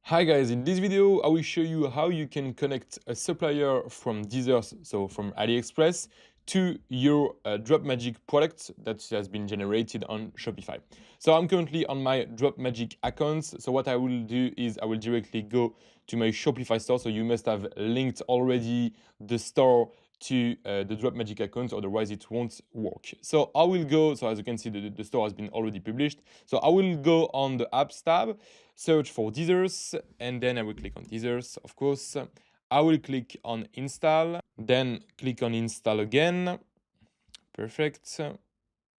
Hi guys, in this video I will show you how you can connect a supplier from DSers, so from AliExpress, to your DropMagic product that has been generated on Shopify. So I'm currently on my DropMagic accounts. So what I will do is I will directly go to my Shopify store. So you must have linked already the store to the DropMagic account, otherwise it won't work. So I will go, so as you can see, the store has been already published. So I will go on the apps tab, search for DSers, and then I will click on DSers, of course. I will click on install, then click on install again. Perfect.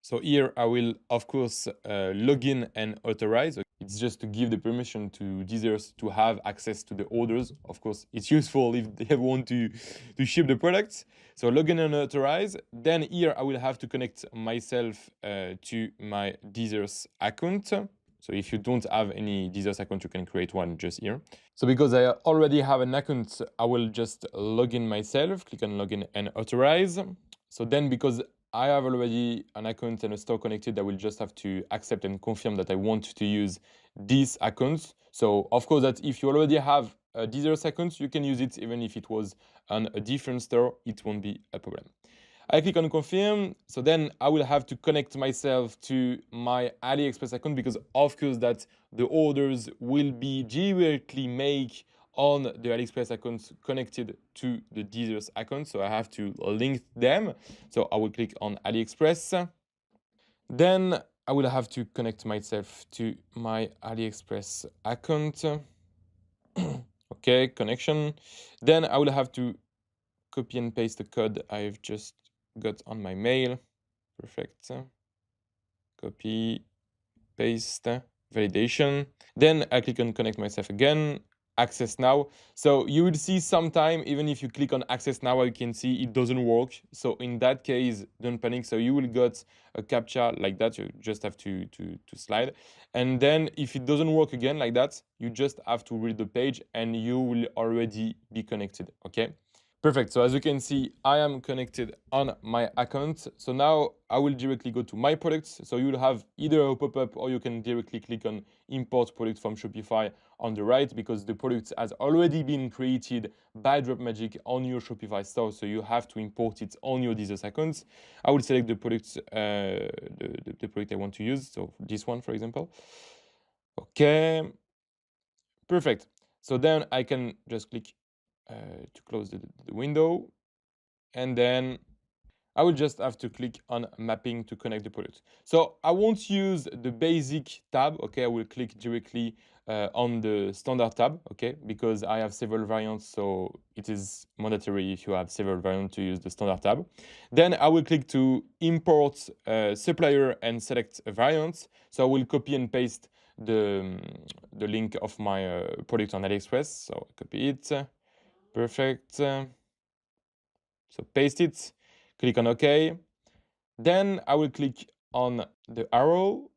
So here I will, of course, log in and authorize. It's just to give the permission to DSers to have access to the orders. Of course, it's useful if they want to ship the products. So log in and authorize. Then here I will have to connect myself to my DSers account. So if you don't have any DSers account, you can create one just here. So because I already have an account, I will just log in myself, click on login and authorize. So then because I have already an account and a store connected, I will just have to accept and confirm that I want to use this account. So of course that if you already have a DSers account, you can use it even if it was on a different store, it won't be a problem. I click on confirm. So then I will have to connect myself to my AliExpress account because of course that the orders will be directly made on the AliExpress account connected to the DSers account. So I have to link them. So I will click on AliExpress. Then I will have to connect myself to my AliExpress account. Okay, connection. Then I will have to copy and paste the code I've just got on my mail. Perfect. Copy, paste, validation. Then I click on connect myself again, access now. So you will see sometime, even if you click on access now, you can see it doesn't work. So in that case, don't panic. So you will get a captcha like that. You just have to slide. And then if it doesn't work again like that, you just have to read the page and you will already be connected, okay? Perfect. So as you can see, I am connected on my account. So now I will directly go to my products. So you will have either a pop-up or you can directly click on import product from Shopify on the right because the product has already been created by Dropmagic on your Shopify store. So you have to import it on your DSers accounts. I will select the product, the product I want to use. So this one, for example. Okay. Perfect. So then I can just click to close the window, and then I will just have to click on mapping to connect the product. So I won't use the basic tab, okay? I will click directly on the standard tab, okay? Because I have several variants, so it is mandatory if you have several variants to use the standard tab. Then I will click to import supplier and select a variant. So I will copy and paste the link of my product on AliExpress. So copy it, perfect. So paste it, click on OK. Then I will click on the arrow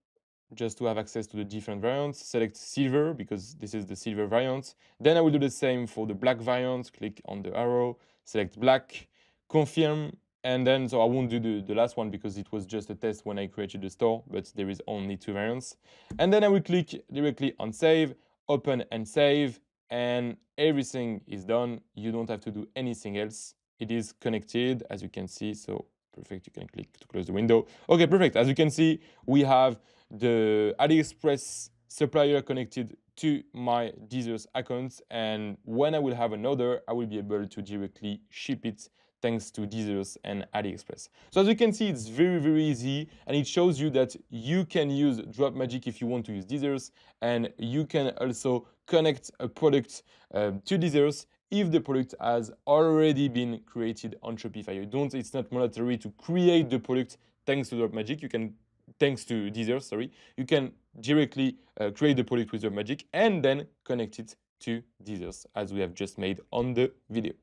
just to have access to the different variants. Select silver because this is the silver variant. Then I will do the same for the black variant. Click on the arrow, select black, confirm. And then, so I won't do the last one because it was just a test when I created the store, but there is only 2 variants. And then I will click directly on save, open and save, and everything is done. You don't have to do anything else. It is connected, as you can see. So perfect, you can click to close the window. Okay, perfect. As you can see, we have the AliExpress supplier connected to my DSers account, and when I will have another, I will be able to directly ship it thanks to DSers and AliExpress. So as you can see, it's very easy, and it shows you that you can use Dropmagic if you want to use DSers, and you can also connect a product to DSers if the product has already been created on Shopify. It's not mandatory to create the product thanks to Dropmagic. Thanks to DSers, sorry, you can directly create the product with Dropmagic and then connect it to DSers as we have just made on the video.